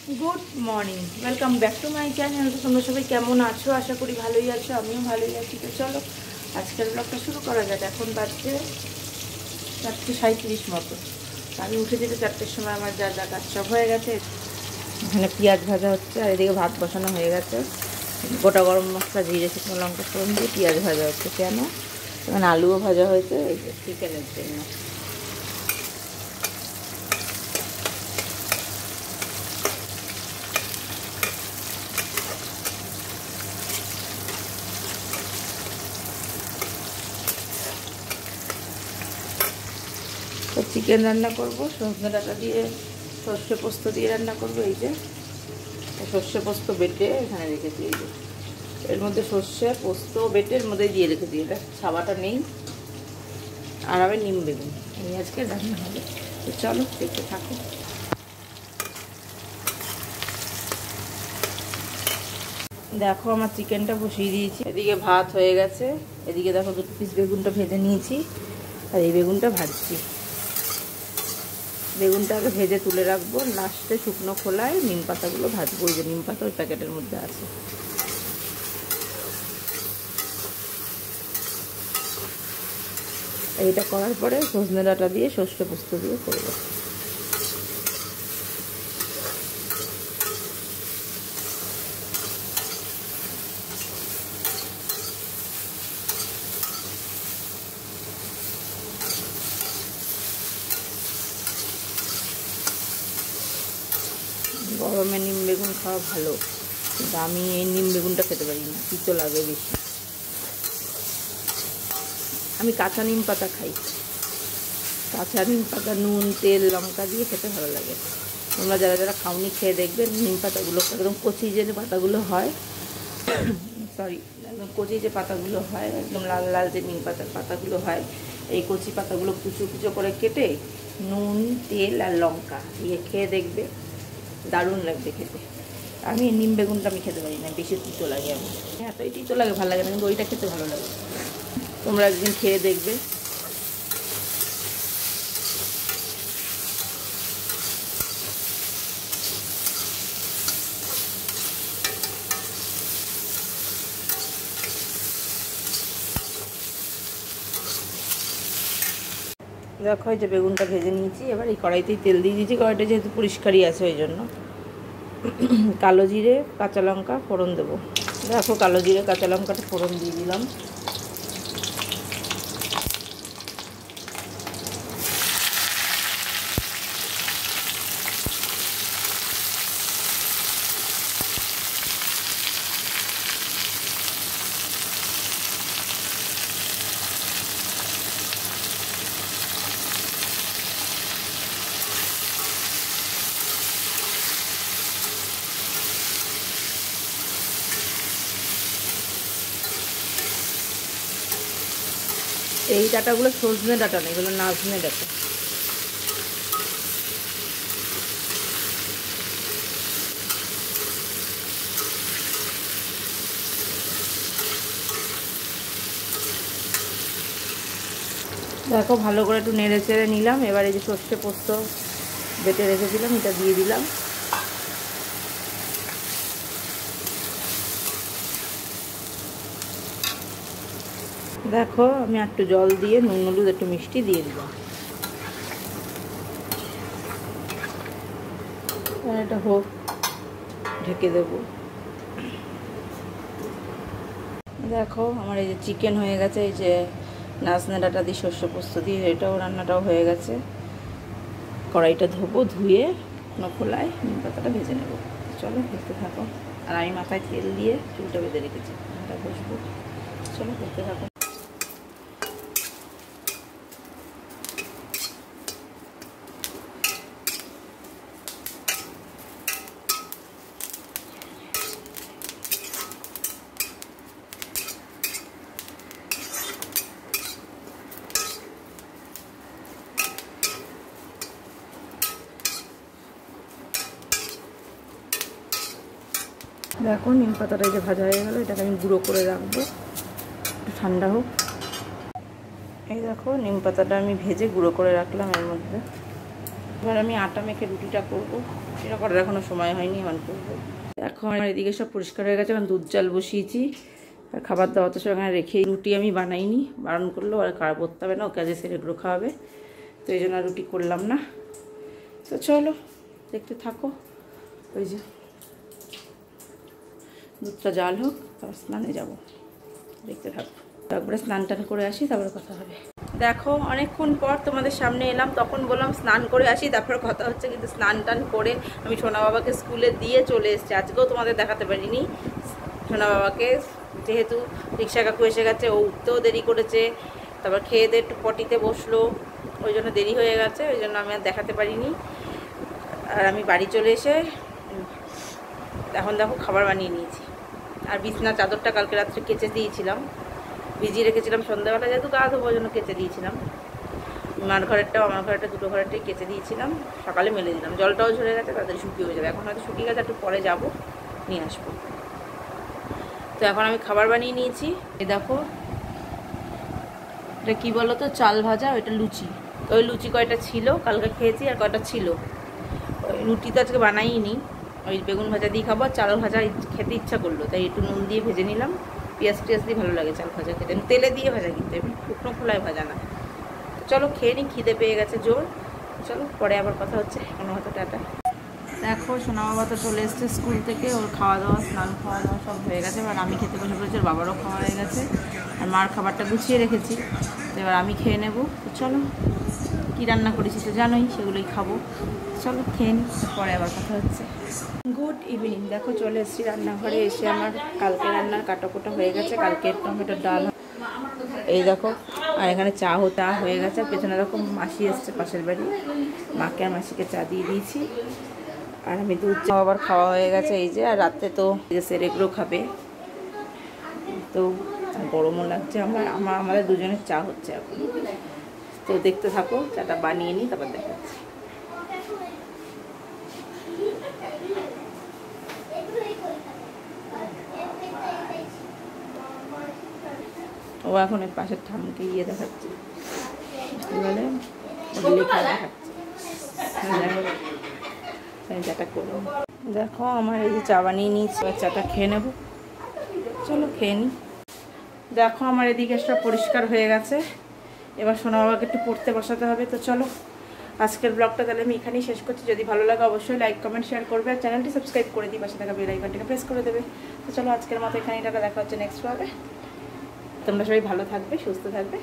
Good morning welcome back to my channel. तो तुम्हारा सबाई केमन आछो? आशा करी भालोई आछो, आमिও भालोई आছি। तो चलो आजकेर ब्लगटा शुरू करा जाक। এখন বাজছে 4:37 মতো। আমি উঠে যেতে 4টের সময় আমার যা যা কাজ সব হয়ে গেছে। এখানে পেঁয়াজ ভাজা হচ্ছে আর এদিকে ভাত বসানো হয়ে গেছে। গোটা গরম মশলা জিরে শুকনো লঙ্কা ফোড়ন দিয়ে পেঁয়াজ ভাজা হচ্ছে। কেন এখানে আলুও ভাজা হয়েছে এই যে চিকেনের জন্য। तो चिकेन रान्ना करब सजने डाटा दिए सर्षे पोस्त दिए रान्ना करब। এই যে সর্ষে পোস্ত বেটে এখানে রেখেছি। এই যে এর মধ্যে সর্ষে পোস্ত বেটে এর মধ্যে দিয়ে রেখেছি। এটা ছাবাটা নেই। আর হবে নিম বেগুন এই আজকে রান্না হবে। তো চলো দেখতে থাকো। দেখো আমার চিকেনটা বসিয়ে দিয়েছি। এদিকে ভাত হয়ে গেছে। এদিকে দেখো 2 পিস বেগুনটা ভেজে নিয়েছি আর এই বেগুনটা ভাজছি। বেগুনটাকে ভেজে তুলে রাখবো। লাস্টে শুকনো খোলায় নিম পাতাগুলো ভাজবো। ওই যে নিম পাতা ওই প্যাকেটের মধ্যে আছে। এইটা করার পরে সজনে ডাঁটা দিয়ে সর্ষে পোস্ত দিয়ে করবো। গরমে নিম বেগুন খাওয়া ভালো, কিন্তু আমি এই নিম বেগুনটা খেতে পারি না, তিতো লাগে বেশি। আমি কাঁচা নিম পাতা খাই। কাঁচা নিম পাতা নুন তেল লঙ্কা দিয়ে খেতে ভালো লাগে। তোমরা যারা যারা খাওনি খেয়ে দেখবে। নিম পাতাগুলো একদম কচি যে পাতাগুলো হয়, সরি একদম কচি যে পাতাগুলো হয়, একদম লাল লাল যে নিম পাতার পাতাগুলো হয়, এই কচি পাতাগুলো কুচো কুচো করে কেটে নুন তেল আর লঙ্কা দিয়ে খেয়ে দেখবে, দারুণ লাগবে খেতে। আমি নিম বেগুনটা আমি খেতে পারি না, বেশি তিতো লাগে। আমার এতই তিতো লাগে ভালো লাগে না, কিন্তু ওইটা খেতে ভালো লাগে। তোমরা একদিন খেয়ে দেখবে। দেখো এই যে বেগুনটা ভেজে নিয়েছি। এবার এই কড়াইতেই তেল দিয়ে দিয়েছি। কড়াইটা যেহেতু পরিষ্কারই আছে ওই জন্য। কালো জিরে কাঁচা লঙ্কা ফোড়ন দেবো। দেখো কালো জিরে কাঁচা লঙ্কাটা ফোড়ন দিয়ে দিলাম। এই ডাঁটাগুলো সজনে ডাঁটা না, এগুলো নাজনে ডাঁটা। দেখো ভালো করে একটু নেড়ে চেড়ে নিলাম। এবার এই যে সর্ষে পোস্ত বেটে রেখেছিলাম এটা দিয়ে দিলাম। দেখো আমি একটু জল দিয়ে নুন হলুদ একটু মিষ্টি দিয়ে দিলাম। এটা হোক, ঢেকে দেবো। দেখো আমার এই যে চিকেন হয়ে গেছে। এই যে নাজনে ডাঁটা দিয়ে সর্ষে পোস্ত দিয়ে এটাও রান্নাটাও হয়ে গেছে। কড়াইটা ধোবো, ধুয়ে খোলায় নিম পাতাটা ভেজে নেবো। চলো দেখতে থাকো। আর আমি মাথায় তেল দিয়ে চুলটা বেঁধে রেখেছি, এটা বসবো। চলো দেখতে থাকো। দেখো নিম পাতাটা এই যে ভাজা হয়ে গেল। এটাকে আমি গুঁড়ো করে রাখবো, একটু ঠান্ডা হোক। এই দেখো নিম পাতাটা আমি ভেজে গুঁড়ো করে রাখলাম এর মধ্যে। এবার আমি আটা মেখে রুটিটা করব। এটা করার এখনও সময় হয়নি, এখন করবো। এখন আমার এদিকে সব পরিষ্কার হয়ে গেছে, এখন দুধ চাল বসিয়েছি আর খাবার দাওয়া তো সেখানে রেখে, রুটি আমি বানাইনি, বারণ করলো আর কার করতে হবে না, ও কাজে সেরেগুলো খাওয়াবে, তো এই জন্য রুটি করলাম না। তো চলো দেখতে থাকো, ওই যে দুধটা জাল হোক, তারপর স্নানে যাবো, দেখতে থাকো। তারপরে স্নান টান করে আসি, তারপরে কথা হবে। দেখো অনেকক্ষণ পর তোমাদের সামনে এলাম, তখন বললাম স্নান করে আসি তারপরে কথা হচ্ছে, কিন্তু স্নান টান করে আমি সোনা বাবাকে স্কুলে দিয়ে চলে এসেছি। আজকেও তোমাদের দেখাতে পারিনি সোনা বাবাকে, যেহেতু রিক্সা কাকু এসে গেছে, ও উঠতেও দেরি করেছে, তারপর খেয়ে দিয়ে একটু পটিতে বসলো, ওই জন্য দেরি হয়ে গেছে, ওই জন্য আমি আর দেখাতে পারিনি। আর আমি বাড়ি চলে এসে এখন দেখো খাবার বানিয়ে নিয়েছি। আর বিছনা চাদরটা কালকে রাত্রে কেচে দিয়েছিলাম, ভিজিয়ে রেখেছিলাম, সন্ধ্যাবেলা যেহেতু গা ধোবো জন্য কেচে দিয়েছিলাম। মার ঘরেরটাও আমার ঘরেরটা, দুটো ঘরেরটাই কেচে দিয়েছিলাম, সকালে মেলে দিলাম, জলটাও ঝরে গেছে, তাদের শুকিয়ে হয়ে যাবে। এখন হয়তো শুকিয়ে গেছে, একটু পরে যাবো নিয়ে আসবো। তো এখন আমি খাবার বানিয়ে নিয়েছি। এই দেখো এটা কী বলো তো, চাল ভাজা, ওইটা লুচি। ওই লুচি কয়টা ছিল কালকে খেয়েছি, আর কয়টা ছিল। ওই রুটি তো আজকে বানাইনি, ওই বেগুন ভাজা দিয়ে খাবো, চাল ভাজা খেতে ইচ্ছা করলো, তাই একটু নুন দিয়ে ভেজে নিলাম। পেঁয়াজ টিয়াজ দিয়ে ভালো লাগে চাল ভাজা খেতে, তেলে দিয়ে ভাজা, কিন্তু এমনি শুকনো খোলায় ভাজা না। চলো খেয়ে নিই, খিদে পেয়ে গেছে জোর। চলো পরে আবার কথা হচ্ছে, কোনো হয়তো টাটা। দেখো সোনা বাবা তো চলে এসছে স্কুল থেকে, ওর খাওয়া দাওয়া, স্নান খাওয়া দাওয়া সব হয়ে গেছে। এবার আমি খেতে বসে পড়েছি, ওর বাবারও খাওয়া হয়ে গেছে, আর মার খাবারটা গুছিয়ে রেখেছি, তো এবার আমি খেয়ে নেবো। তো চলো কী রান্না করেছি তো জানোই, সেগুলোই খাবো। চলো খেয়ে নিই, পরে আবার কথা হচ্ছে। Good evening. দেখো চলে এসেছি রান্নাঘরে, এসে আমার কালকে রান্নার কাটাকুটা হয়ে গেছে, কালকের টমেটোর ডাল, এই দেখো, আর এখানে চা হয়ে গেছে। পেছনে দেখো মাসি এসছে পাশের বাড়ি, মাকে আর মাসিকে চা দিয়ে দিয়েছি, আর আমি দুধ চা আবার খাওয়া হয়ে গেছে এই যে। আর রাতে তো সেরেগুলো খাবে, তো গরমও লাগছে, আমাদের দুজনের চা হচ্ছে এখন। তো দেখতে থাকো, চাটা বানিয়ে নিই, তারপর দেখাচ্ছি। ও এখন এর পাশের ঠামকে গিয়ে দেখাচ্ছে, বলে লেখা দেখাচ্ছে, চাটা করবো। দেখো আমার এই যে চা বানিয়ে নিয়েছি, চাটা খেয়ে নেবো। চলো খেয়ে নিই। দেখো আমার এদিকে সব পরিষ্কার হয়ে গেছে, এবার সোনা বাবাকে একটু পড়তে বসাতে হবে। তো চলো আজকের ব্লগটা তাহলে আমি এখানেই শেষ করছি। যদি ভালো লাগে অবশ্যই লাইক কমেন্ট শেয়ার করবে, আর চ্যানেলটি সাবস্ক্রাইব করে দিই, পাশে থাকা বেল আইকনটাকে প্রেস করে দেবে। তো চলো আজকের মতো এখানেই টাটা, দেখা হচ্ছে নেক্সট ব্লগে। তোমরা সবাই ভালো থাকবে, সুস্থ থাকবে।